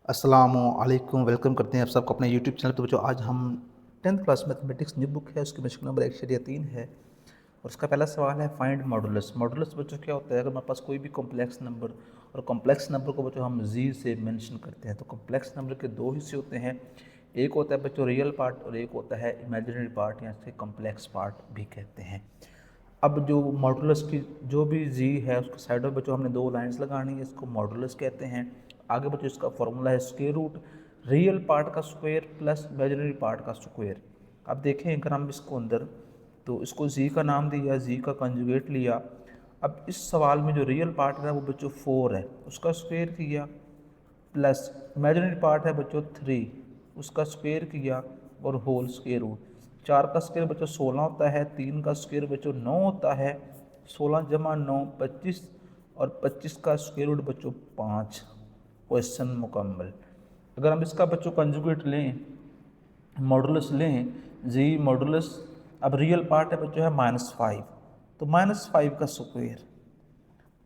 अस्सलामुअलैकुम। वेलकम करते हैं आप सबको अपने यूट्यूब चैनल पर। बच्चों आज हम 10th class mathematics new book है, उसकी मशक नंबर 1/3 है और उसका पहला सवाल है फाइंड मॉडुलस। मॉडुलस बच्चों क्या होता है? अगर हमारे पास कोई भी कॉम्प्लेक्स नंबर, और कॉम्प्लेक्स नंबर को बच्चों हम जी से मेंशन करते हैं, तो कॉम्प्लेक्स नंबर के दो हिस्से होते हैं। एक होता है बच्चों रियल पार्ट और एक होता है इमेजिनरी पार्ट, या इसे कॉम्प्लेक्स पार्ट भी कहते हैं। अब जो मॉडुलस की जो भी जी है उसके साइड में बच्चों हमने दो लाइंस लगानी है, इसको मॉडुलस कहते हैं। आगे बच्चों इसका फॉर्मूला है स्क्वायर रूट रियल पार्ट का स्क्वायर प्लस इमेजिनरी पार्ट का स्क्वायर। अब देखें अगर हम इसको अंदर, तो इसको जी का नाम दिया, जी का कंजुगेट लिया। अब इस सवाल में जो रियल पार्ट है वो बच्चों 4 है, उसका स्क्वायर किया, प्लस इमेजिनरी पार्ट है बच्चों 3, उसका स्क्वायर किया और होल स्क्वायर रूट। 4 का स्क्वायर बच्चों 16 होता है, 3 का स्क्वायर बच्चों 9 होता है, 16 जमा 9 25, और 25 का स्क्वायर रूट बच्चों 5। क्वेश्चन मुकम्मल। अगर हम इसका बच्चों कंजुगेट लें, मॉडुलस लें, जी मॉडुलस, अब रियल पार्ट है बच्चों है -5, तो -5 का स्क्वायर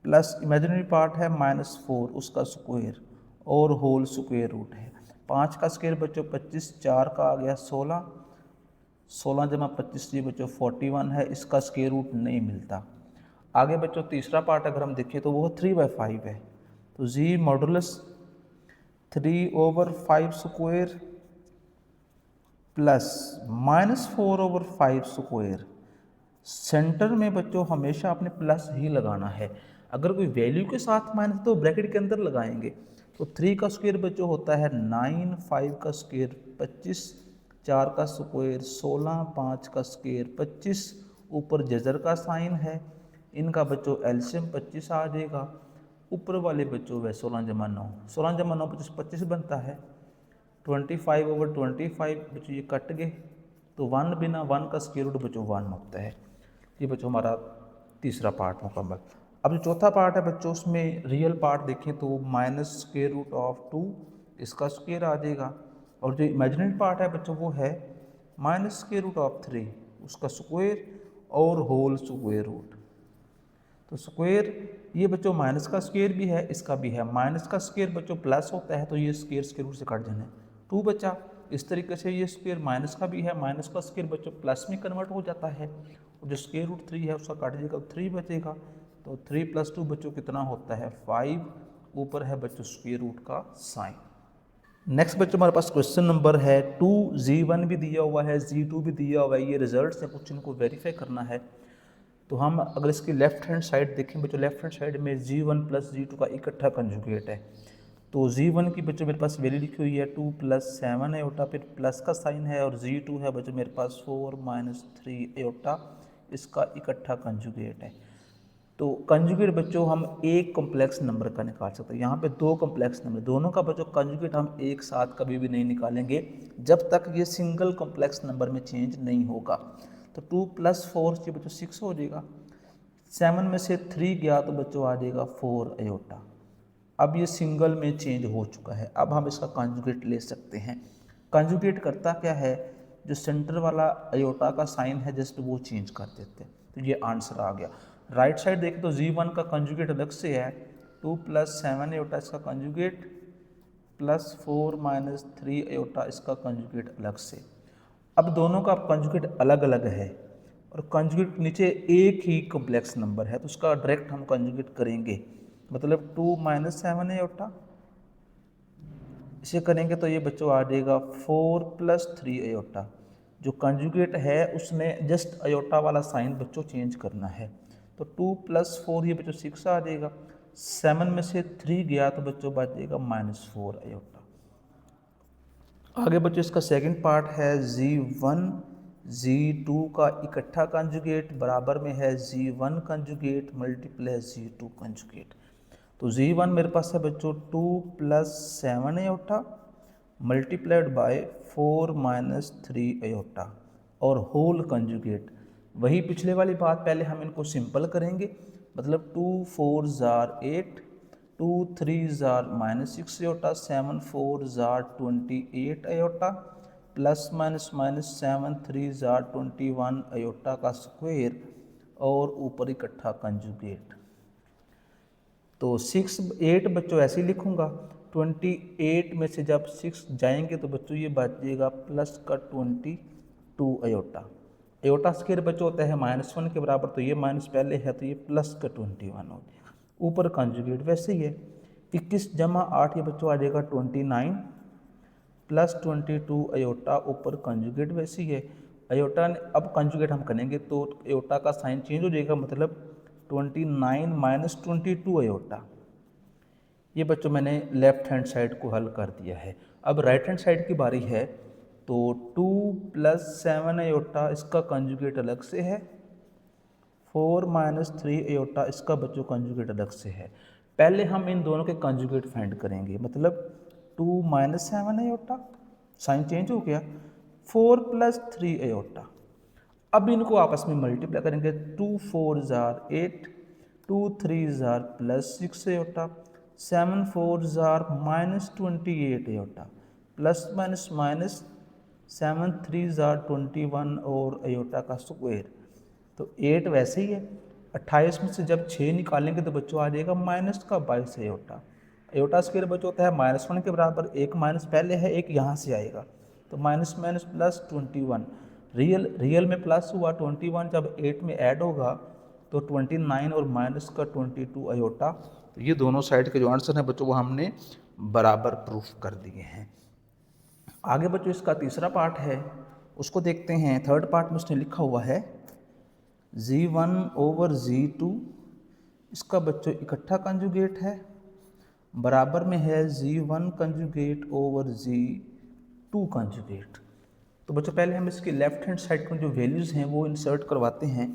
प्लस इमेजिनरी पार्ट है -4 उसका स्क्वायर और होल स्क्वायर रूट है। 5 का स्क्वायर बच्चों 25, 4 का आ गया 16, 16 जमा 25 ये बच्चों 41 है, इसका स्क्वायर रूट नहीं मिलता। आगे बच्चों तीसरा पार्ट अगर हम देखें तो वो 3/5 है, तो जी modulus 3/5 square plus -4/5 square. Center में बच्चों हमेशा आपने प्लस ही लगाना है। अगर कोई वैल्यू के साथ माइनस तो ब्रैकेट के अंदर लगाएंगे। तो 3 का स्क्वायर बच्चों होता है 9, 5 का स्क्वायर 25, 4 का स्क्वायर 16, 5 का स्क्वायर 25, ऊपर जजर का साइन है, इनका बच्चों एलसीएम 25 आ जाएगा। ऊपर वाले बच्चों वह 16 जमा 9, 16 जमा 9 25 बनता है। 25/25 बच्चों ये कट गए, तो 1 बिना 1 का स्क्वायर रूट बच्चों 1 होता है। ये बच्चों हमारा तीसरा पार्ट मुकम्मल। अब जो चौथा पार्ट है बच्चों, उसमें रियल पार्ट देखें तो -√2 इसका स्क्वायर आ जाएगा, और जो इमेजिनरी पार्ट है बच्चों वो है -√3 उसका स्क्वायर और होल स्क्वायर रूट। तो स्क्वायर ये बच्चों माइनस का स्क्वायर भी है, इसका भी है। माइनस का स्क्वायर बच्चों प्लस होता है, तो ये स्क्वायर रूट से कट जाना है, 2 बचा। इस तरीके से ये स्क्वायर माइनस का भी है, माइनस का स्क्वायर बच्चों प्लस में कन्वर्ट हो जाता है, और जो स्क्वायर रूट 3 है उसका काट जाएगा, 3 बचेगा। तो 3 + 2 बच्चों कितना होता है 5, ऊपर है बच्चों स्क्वायर रूट का साइन। नेक्स्ट बच्चों हमारे पास क्वेश्चन नंबर है 2, जी1 भी दिया हुआ है, जी2 भी दिया हुआ है, ये रिजल्ट है, कुछ इनको वेरीफाई करना है। तो हम अगर इसकी लेफ्ट हैंड साइड देखें बच्चों, लेफ्ट हैंड साइड में जी1 + जी2 का इकट्ठा कंजुगेट है। तो जी1 की बच्चों मेरे पास वैल्यू लिखी हुई है 2 + 7 एयोटा, फिर प्लस का साइन है, और जी2 है बच्चों मेरे पास 4 - 3 एयोटा, इसका इकट्ठा कंजुगेट है। तो कंजुगेट बच्चों हम एक कॉम्प्लेक्स नंबर का निकाल सकते हैं। यहाँ पे दो कॉम्प्लेक्स नंबर, दोनों का बच्चों कंजुगेट हम एक साथ कभी भी नहीं निकालेंगे जब तक ये सिंगल कॉम्प्लेक्स नंबर में चेंज नहीं होगा। तो 2 + 4 से बच्चों 6 हो जाएगा, 7 में से 3 गया तो बच्चों आ जाएगा 4 एयोटा। अब ये सिंगल में चेंज हो चुका है, अब हम इसका कंजुगेट ले सकते हैं। कंजुगेट करता क्या है, जो सेंटर वाला अयोटा का साइन है जस्ट वो चेंज कर देते हैं, तो ये आंसर आ गया। राइट साइड देखें तो जी1 का कंजुगेट अलग से है, 2 + 7 एयोटा इसका कंजुगेट, प्लस 4 - 3 एयोटा इसका कंजुगेट अलग से। अब दोनों का कंजुगेट अलग अलग है, और कंजुगेट नीचे एक ही कॉम्प्लेक्स नंबर है, तो उसका डायरेक्ट हम कंजुगेट करेंगे। मतलब 2 - 7 एयोटा, इसे करेंगे तो ये बच्चों आ जाएगा 4 + 3 एयोटा। जो कंजुगेट है उसने जस्ट अयोटा वाला साइन बच्चों चेंज करना है। तो 2 + 4 ये बच्चों 6 आ जाएगा, 7 में से 3 गया तो बच्चों बच जाएगा -4 एयोटा। आगे बच्चों इसका सेकंड पार्ट है जी1 जी2 का इकट्ठा कंजुगेट बराबर में है G1 conjugate multiply G2 conjugate. तो जी1 मेरे पास है बच्चों 2 + 7 एयोटा मल्टीप्लाइड बाय 4 - 3 एयोटा, और होल कंजुगेट। वही पिछले वाली बात, पहले हम इनको सिंपल करेंगे, मतलब 2 4 जार 8, 2 3 जार -6 एयोटा, 7 4 जार 28 एयोटा, +- 7 3 जार 21 एयोटा का स्क्वायर, और ऊपर इकट्ठा कंजुगेट। तो 6 8 बच्चों ऐसे ही लिखूंगा, 28 में से जब 6 जाएंगे तो बच्चों ये बचेगा प्लस का 22 अयोटा। अयोटा स्क्वायर बच्चों होता है -1 के बराबर, तो ये माइनस पहले है तो ये प्लस का 21 हो जाएगा। ऊपर कंजुगेट वैसे ही है, 21 जमा 8 ये बच्चों आ जाएगा 29 प्लस 22 अयोटा, ऊपर कंजुगेट वैसे ही है। अयोटा ने अब कंजुगेट हम करेंगे तो अयोटा का साइन चेंज हो जाएगा, मतलब 29 माइनस 22 अयोटा। ये बच्चों मैंने लेफ्ट हैंड साइड को हल कर दिया है। अब राइट हैंड साइड की बारी है, तो 2 प्लस 7 अयोटा इसका कंजुगेट अलग से है, 4 माइनस 3 अयोटा इसका बच्चों कंजुगेट अलग से है। पहले हम इन दोनों के कंजुगेट फाइंड करेंगे, मतलब 2 माइनस 7 अयोटा, साइन चेंज हो गया, 4 प्लस 3 अयोटा। अब इनको आपस में मल्टीप्लाई करेंगे, 2 4 जार 8, 2 3 जार प्लस 6 अयोटा, 7 4 जार minus 28 iota, plus minus minus 7 3 जार 21 और अयोटा का स्क्वायर। तो 8 वैसे ही है, 28 में से जब 6 निकालेंगे तो बच्चों आ जाएगा माइनस का 22 अयोटा। अयोटा स्क्वायर बच्चों होता है -1 के बराबर, एक माइनस पहले है एक यहाँ से आएगा, तो माइनस माइनस प्लस 21। रियल में प्लस हुआ 21, जब 8 में ऐड होगा तो 29 और माइनस का 22 अयोटा। तो ये दोनों साइड के जो आंसर हैं बच्चों वो हमने बराबर प्रूफ कर दिए हैं। आगे बच्चों इसका तीसरा पार्ट है, उसको देखते हैं। थर्ड पार्ट में उसने लिखा हुआ है Z1 ओवर Z2, इसका बच्चों इकट्ठा कंजुगेट है, बराबर में है Z1 conjugate over Z2 conjugate. तो बच्चों पहले हम इसके लेफ्ट हैंड साइड में जो वैल्यूज़ हैं वो इंसर्ट करवाते हैं।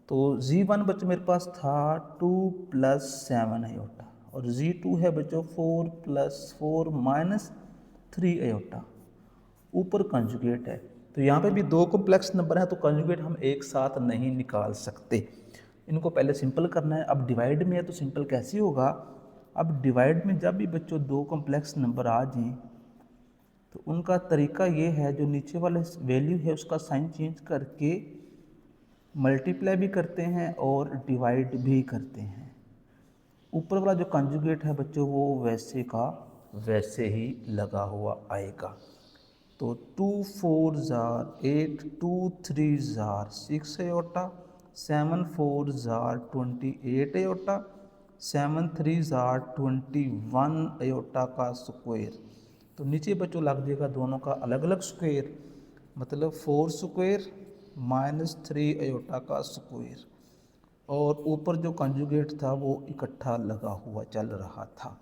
तो Z1 बच्चों मेरे पास था 2 प्लस 7 अयोटा, और Z2 है बच्चों 4 प्लस 4 माइनस 3 अयोटा, ऊपर कंजुगेट है। तो यहाँ पे भी दो कॉम्प्लेक्स नंबर है तो कंजुगेट हम एक साथ नहीं निकाल सकते, इनको पहले सिंपल करना है। अब डिवाइड में है तो सिंपल कैसे होगा, अब डिवाइड में जब भी बच्चों दो कॉम्प्लेक्स नंबर आ जाएं तो उनका तरीका ये है, जो नीचे वाले वैल्यू है उसका साइन चेंज करके मल्टीप्लाई भी करते हैं और डिवाइड भी करते हैं। ऊपर वाला जो कंजुगेट है बच्चों वो वैसे का वैसे ही लगा हुआ आएगा। तो 2 4 जार 8, 2 3 जार 6 अयोटा, 7 4 जार 28 अयोटा, 7 3 जार 21 अयोटा का स्क्वायर। तो नीचे बच्चों लग जाएगा दोनों का अलग अलग स्क्वायर, मतलब 4 स्क्वायर माइनस 3 अयोटा का स्क्वायर, और ऊपर जो कंजुगेट था वो इकट्ठा लगा हुआ चल रहा था।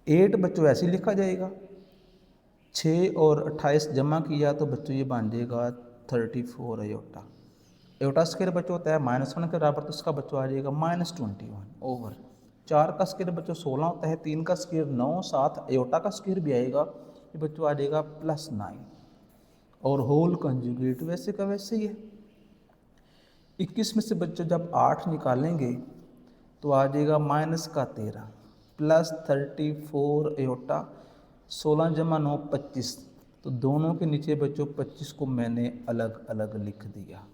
8 बच्चों ऐसे ही लिखा जाएगा, 6 और 28 जमा किया तो बच्चों ये बन जाएगा 34 अयोटा। अयोटा स्क्वायर बच्चों होता है -1 के बराबर, तो इसका बच्चों आ जाएगा -21 ओवर 4 का स्क्वायर बच्चों 16 होता है, 3 का स्क्वायर 9, 7 अयोटा का स्क्वायर भी आएगा, ये बच्चों आ जाएगा +9, और होल कंजुगेट वैसे का वैसे ही है। 21 में से बच्चों जब 8 निकालेंगे तो आ जाएगा -13 प्लस 34 अयोटा, 16 जमा 9 25, तो दोनों के नीचे बच्चों 25 को मैंने अलग अलग लिख दिया,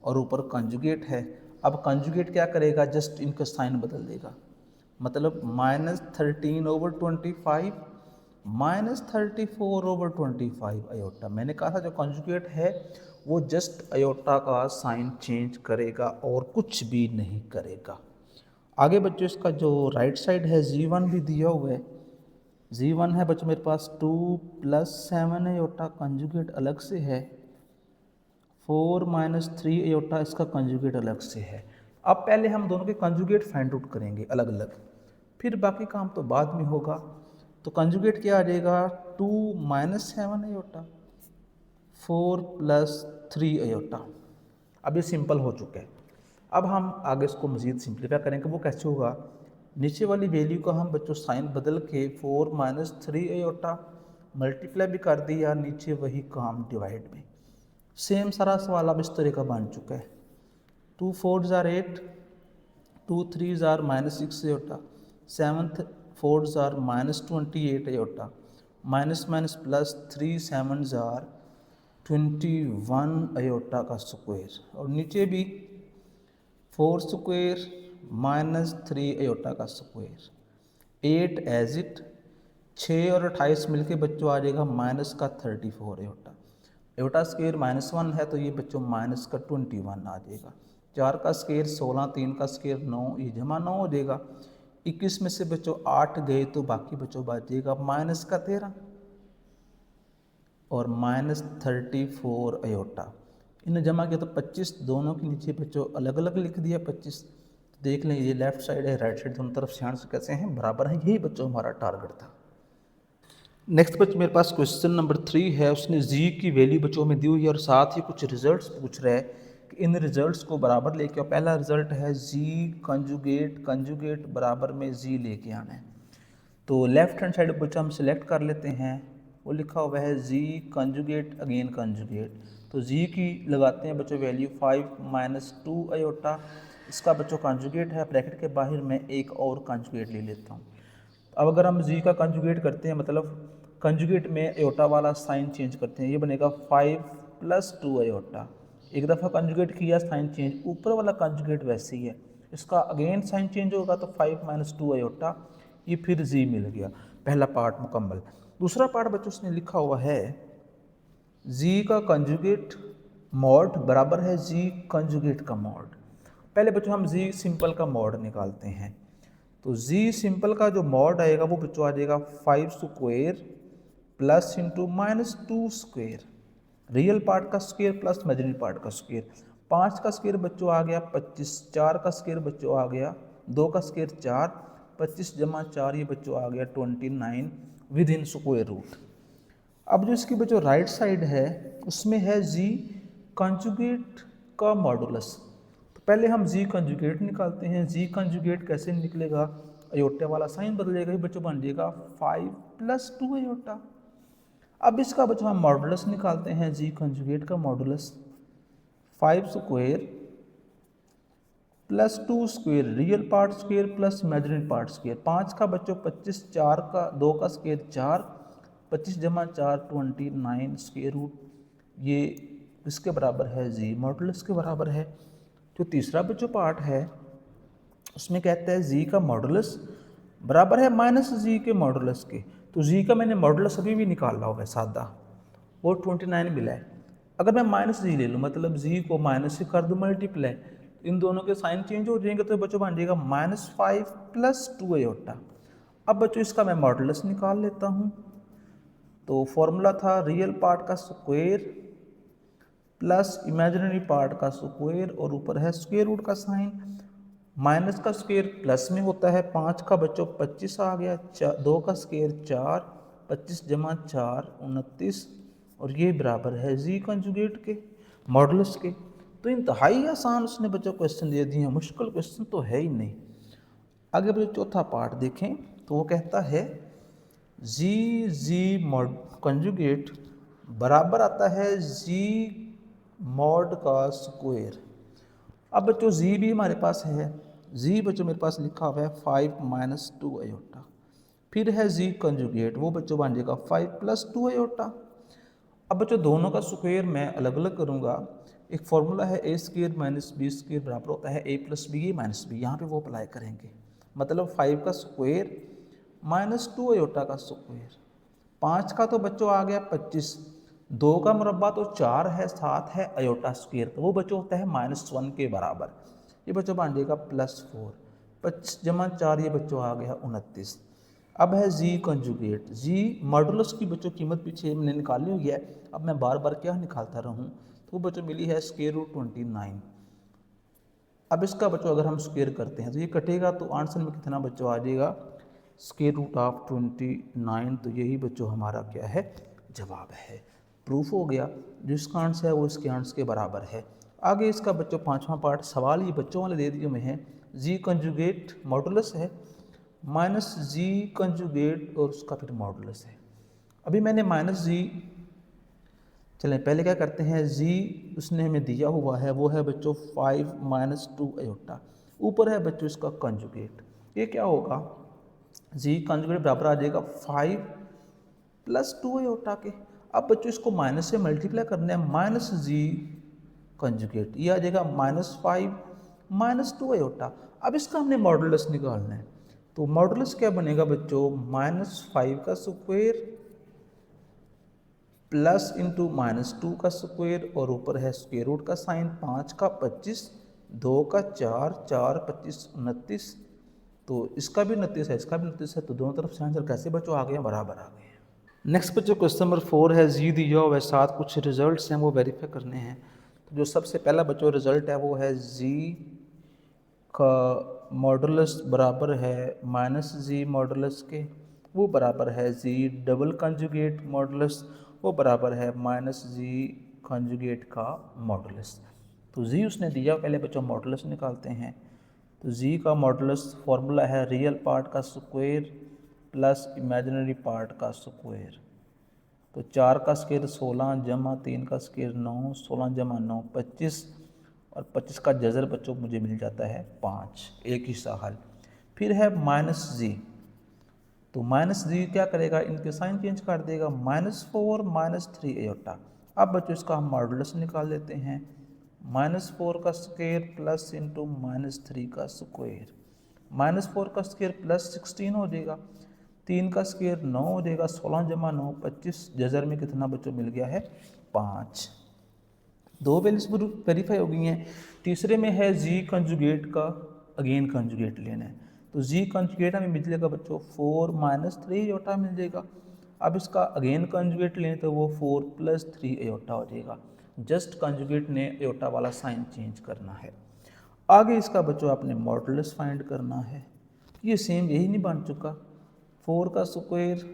और ऊपर कंजुगेट है। अब कंजुगेट क्या करेगा, जस्ट इनका साइन बदल देगा, मतलब -13 ओवर 25 -34 ओवर 25 अयोटा। मैंने कहा था जो कंजुगेट है वो जस्ट अयोटा का साइन चेंज करेगा और कुछ भी नहीं करेगा। आगे बच्चों इसका जो राइट साइड है Z1 भी दिया हुआ है, Z1 है बच्चों मेरे पास 2 प्लस 7 अयोटा, कंजुगेट अलग से है, 4 माइनस 3 अयोटा इसका कंजुगेट अलग से है। अब पहले हम दोनों के कंजुगेट फाइंड आउट करेंगे अलग अलग, फिर बाकी काम तो बाद में होगा। तो कंजुगेट क्या आ जाएगा, 2 माइनस 7 अयोटा, 4 प्लस 3 अयोटा। अब ये सिंपल हो चुका है। अब हम आगे इसको मज़ीद सिंप्लीफाई करेंगे, वो कैसे होगा, नीचे वाली वैल्यू का हम बच्चों साइन बदल के 4 माइनस 3 अयोटा मल्टीप्लाई भी कर दिया, नीचे वही काम डिवाइड में। सेम सारा सवाल अब इस तरह का बन चुका है, 2 4 जार 8, 2 3 जार -6 अयोटा, 7 4 जार -28 अयोटा, माइनस माइनस प्लस 3 7 जार 21 अयोटा का स्क्वायर, और नीचे भी 4 स्क्वायर माइनस 3 अयोटा का स्क्वायर। 8 एज इट, 6 और 28 मिलके बच्चों आ जाएगा माइनस का 34 एयोटा। एयोटा स्क्वायर -1 है तो ये बच्चों माइनस का 21 आ जाएगा। 4 का स्क्वायर 16, 3 का स्क्वायर 9, ये जमा 9 हो जाएगा। 21 में से बच्चों 8 गए तो बाकी बच्चों बच जाएगा माइनस का 13 और माइनस 34 एयोटा। इन्हें जमा किया तो 25, दोनों के नीचे बच्चों अलग अलग लिख दिया 25। देख लें ये लेफ्ट साइड है राइट साइड दोनों तरफ ध्यान से कैसे हैं, बराबर हैं। यही बच्चों हमारा टारगेट था। नेक्स्ट बच्चों मेरे पास क्वेश्चन नंबर 3 है। उसने जी की वैल्यू बच्चों में दी हुई है और साथ ही कुछ रिजल्ट्स पूछ रहा है कि इन रिजल्ट्स को बराबर लेके आओ। पहला रिजल्ट है जी कंजुगेट, कंजुगेट बराबर में जी लेके आना है। तो लेफ्ट हैंड साइड बच्चों हम सिलेक्ट कर लेते हैं, वो लिखा हुआ है जी कंजुगेट अगेन कंजुगेट। तो जी की लगाते हैं बच्चों वैल्यू 5 - 2 एयोटा। इसका बच्चों कंजुगेट है, ब्रैकेट के बाहर मैं एक और कंजुगेट ले लेता हूँ। अब अगर हम जी का कंजुगेट करते हैं मतलब कंजुगेट में एयोटा वाला साइन चेंज करते हैं, ये बनेगा 5 + 2 एयोटा। एक दफ़ा कंजुगेट किया साइन चेंज, ऊपर वाला कंजुगेट वैसे ही है, इसका अगेन साइन चेंज होगा तो 5 - 2 एयोटा, ये फिर जी मिल गया। पहला पार्ट मुकम्मल। दूसरा पार्ट बच्चों उसने लिखा हुआ है जी का कंजुगेट मॉड बराबर है जी कंजुगेट का मॉड। पहले बच्चों हम जी सिंपल का मॉड निकालते हैं। तो जी सिंपल का जो मॉड आएगा वो बच्चों आ जाएगा 5 square plus into -2 square, real part का स्क्वायर प्लस इमेजिनरी पार्ट का स्क्वायर। 5 का स्क्वायर बच्चों आ गया 25, 4 का स्क्वायर बच्चों आ गया 2 का स्क्वायर 4, 25 जमा 4 ये बच्चों आ गया 29 विद इन स्क्वायर रूट। अब जो इसकी बच्चों राइट साइड है उसमें है जी कंजुगेट का मॉडुलस। तो पहले हम जी कंजुगेट निकालते हैं। जी कंजुगेट कैसे निकलेगा, अयोटा वाला साइन बदलेगा, ये बच्चों बन जाएगा 5 + 2 अयोटा। अब इसका बच्चों हम मॉडुलस निकालते हैं, जी कंजुगेट का modulus 5 square plus 2 square, real part square plus imaginary part square. 5 का बच्चों 25, 4 का 2 का स्क्वायर 4, 25 जमा 4 29 स्क्वायर रूट, ये इसके बराबर है जी मॉडुलस के बराबर है। जो तीसरा बच्चों पार्ट है उसमें कहता है जी का मॉडुलस बराबर है -जी के मॉडुलस के। तो जी का मैंने मॉडुलस अभी भी निकाला हुआ है सादा, वो 29 मिला है। अगर मैं -जी ले लूँ मतलब जी को माइनस से कर दूँ मल्टीप्लाई, इन दोनों के साइन चेंज हो जाएंगे तो बच्चों बन जाएगा -5 + 2 अयोटा। अब बच्चों इसका मैं मॉडुलस निकाल लेता हूँ। तो फॉर्मूला था रियल पार्ट का स्क्वायर प्लस इमेजिनरी पार्ट का स्क्वायर और ऊपर है स्क्वायर रूट का साइन। माइनस का स्क्वायर प्लस में होता है, 5 का बच्चों 25 आ गया, 2 का स्क्वायर 4, 25 जमा 4 29 और ये बराबर है जी कंजुगेट के मॉडुलस के। तो इंतहाई आसान उसने बच्चों क्वेश्चन दे दिए हैं, मुश्किल क्वेश्चन तो है ही नहीं। आगे बच्चों चौथा पार्ट देखें तो वो कहता है जी मॉड कंजुगेट बराबर आता है जी मॉड का स्क्वायर। अब बच्चों जी भी हमारे पास है, जी बच्चों मेरे पास लिखा हुआ है 5 - 2 अयोटा। फिर है जी कंजुगेट, वो बच्चों बन जाएगा 5 + 2 अयोटा। अब बच्चों दोनों का स्क्वायर मैं अलग अलग करूँगा। एक फॉर्मूला है a² - b² बराबर होता है a + b - b, यहाँ पे वो अप्लाई करेंगे। मतलब 5 का स्क्वायर -2 अयोटा का स्क्वायर। 5 का तो बच्चों आ गया 25, 2 का मुरब्बा तो 4 है, 7 है अयोटा स्क्वायर, तो वो बच्चों होता है -1 के बराबर। ये बच्चों बन जाएगा +4, 25 जमा 4 ये बच्चों आ गया 29। अब है जी कंजुगेट, जी मॉडुलस की बच्चों कीमत पीछे मैंने निकाली हुई है, अब मैं बार बार क्या निकालता रहूँ, तो बच्चों मिली है √29। अब इसका बच्चों अगर हम स्क्वायर करते हैं तो ये कटेगा तो आंसर में कितना बच्चों आ जाएगा √29। तो यही बच्चों हमारा क्या है जवाब है। प्रूफ हो गया, जो इसका आंसर है वो इसके आंसर के बराबर है। आगे इसका बच्चों पांचवा पार्ट सवाल ये बच्चों वाले दे दिए हुए हैं। जी कंजुगेट मॉडुलस है -जी कंजुगेट और उसका फिर मॉडुलस है। अभी मैंने -जी, चलें पहले क्या करते हैं, जी उसने हमें दिया हुआ है वो है बच्चों 5 - 2 अयोटा, ऊपर है बच्चों इसका कंजुगेट। ये क्या होगा, जी कंजुगेट बराबर आ जाएगा 5 + 2 अयोटा के। अब बच्चों इसको माइनस से मल्टीप्लाई करना है, -जी कंजुगेट, ये आ जाएगा -5 - 2 अयोटा। अब इसका हमने मॉडुलस निकालना है। तो मॉडुलस क्या बनेगा बच्चों, -5 का स्क्वायर प्लस इंटू -2 का स्क्वायर और ऊपर है स्क्वायर रूट का साइन, 5 का 25, 2 का 4, 4 25 29, तो इसका भी 29 है, इसका भी 29 है, तो दोनों तरफ से आंसर कैसे बच्चों आ गए हैं, बराबर आ गए हैं। नेक्स्ट बच्चों क्वेश्चन नंबर 4 है, जी दिया हुआ है, साथ कुछ रिजल्ट्स हैं वो वेरीफाई करने हैं। तो जो सबसे पहला बच्चों रिजल्ट है वो है जी का मॉडुलस बराबर है -g मॉडुलस के, वो बराबर है जी डबल कंजुगेट मॉडुलस, वो बराबर है -g कंजुगेट का मॉडुलस। तो जी उसने दिया, पहले बच्चों मॉडुलस निकालते हैं। तो जी का मॉडुलस फॉर्मूला है रियल पार्ट का स्क्वायर प्लस इमेजिनरी पार्ट का स्क्वायर। तो 4 का स्क्वायर 16 जमा 3 का स्क्वायर 9, 16 जमा 9 25 और 25 का जज़र बच्चों मुझे मिल जाता है 5, एक ही सा हल। फिर है -g, तो -g क्या करेगा, इनके साइन चेंज कर देगा, -4 -3 एयोटा। अब बच्चों इसका हम मॉडुलस निकाल लेते हैं, -4 का स्क्वायर प्लस इंटू -3 का स्क्वायर, -4 का स्क्वायर प्लस 16 हो जाएगा, 3 का स्क्वायर 9 हो जाएगा, 16 जमा 9 25, जज़र में कितना बच्चों मिल गया है 5। दो वैल्यूज वेरीफाई हो गई हैं। तीसरे में है जी कंजुगेट का अगेन कंजुगेट लेना है, तो जी कंजुगेट हमें मिल जाएगा बच्चों 4 -3 एयोटा मिल जाएगा। अब इसका अगेन कंजुगेट लें तो वो 4 + 3 एयोटा हो जाएगा। जस्ट कंजुगेट ने एयोटा वाला साइन चेंज करना है। आगे इसका बच्चों आपने मॉडुलस फाइंड करना है। ये सेम यही नहीं बन चुका, 4 का स्क्वायर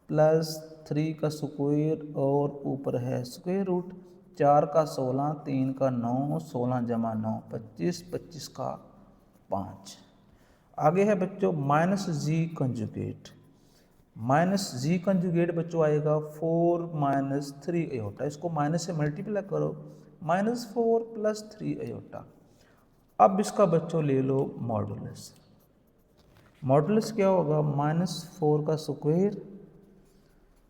प्लस 3 का स्क्वायर और ऊपर है स्क्वायर रूट, 4 का 16, 3 का 9, 16 जमा 9 25, 25 का 5। आगे है बच्चों -g कंजुगेट, -g कंजुगेट बच्चों आएगा 4 -3 एयोटा, इसको माइनस से मल्टीप्लाई करो, -4 + 3 एयोटा। अब इसका बच्चों ले लो मॉडुलस, मॉडुलस क्या होगा, -4 का स्क्वायर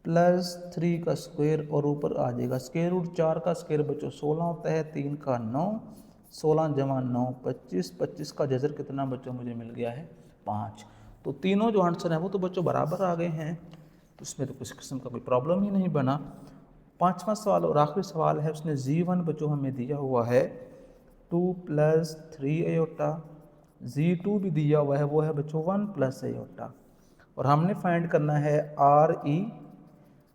प्लस 3 का स्क्वायर और ऊपर आ जाएगा स्क्वायर रूट, 4 का स्क्वायर बच्चों 16 होता है, 3 का 9, 16 जमा 9 25, 25 का जज़र कितना बच्चों मुझे मिल गया है 5। तो तीनों जो आंसर हैं वो तो बच्चों बराबर आ गए हैं, तो इसमें तो किसी किस्म का कोई प्रॉब्लम ही नहीं बना। पाँचवा सवाल और आखिरी सवाल है, उसने g1 बच्चों हमें दिया हुआ है 2 + 3 एयोटा, g2 भी दिया हुआ है वो है बच्चों 1 + एयोटा, और हमने फाइंड करना है RE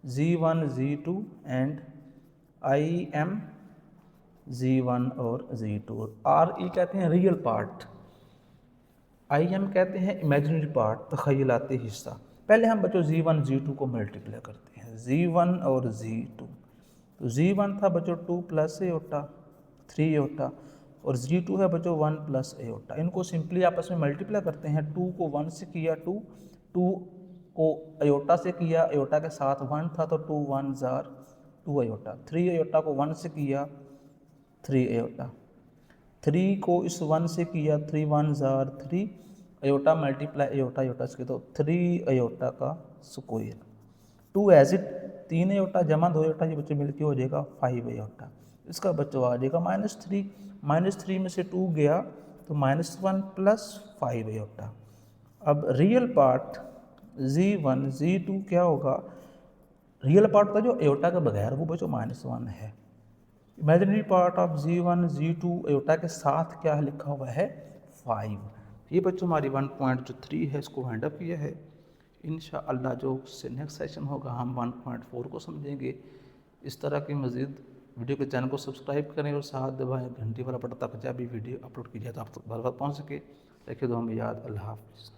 g1 g2 and IM g1 और g2। RE कहते हैं रियल पार्ट, IM कहते हैं इमेजिनरी पार्ट, तखयलाती हिस्सा। पहले हम बच्चों g1 g2 को मल्टीप्लाई करते हैं, g1 और g2। तो g1 था बच्चों 2 + एयोटा 3 एयोटा, और g2 है बच्चों 1 + एयोटा। इनको सिंपली आपस में मल्टीप्लाई करते हैं, 2 को 1 से किया 2, 2 को एयोटा से किया, एयोटा के साथ 1 था तो 2 1 जार 2 एयोटा, 3 एयोटा को 1 से किया 3 एयोटा, 3 को इस 1 से किया 3 1 jar 3 aorta multiply aorta aorta से तो 3 एयोटा का स्क्वायर, 2 एज इट 3 एयोटा जमा 2 एयोटा, ये बच्चे मिलके हो जाएगा 5 एयोटा। इसका बच्चों आ जाएगा -3, -3 में से 2 गया तो -1 + 5 एयोटा। अब रियल पार्ट g1 g2 क्या होगा, रियल पार्ट का जो एयोटा के बगैर वो बच्चों -1 है। Imaginary part of g1 g2 aorta के साथ क्या लिखा हुआ है 5। ये बच्चों हमारी 1.3 है, इसको हैंड अप किया है। इंशाअल्लाह जो उससे नेक्स्ट सेशन होगा हम 1.4 को समझेंगे। इस तरह की मज़ीद वीडियो के चैनल को सब्सक्राइब करें और साथ दबाएं घंटी वाला बटन, ताकि जब भी वीडियो अपलोड की जाए तो आप तक बार बार पहुँच सके। रखिए दो हमें याद। अल्लाह हाफ़िज़।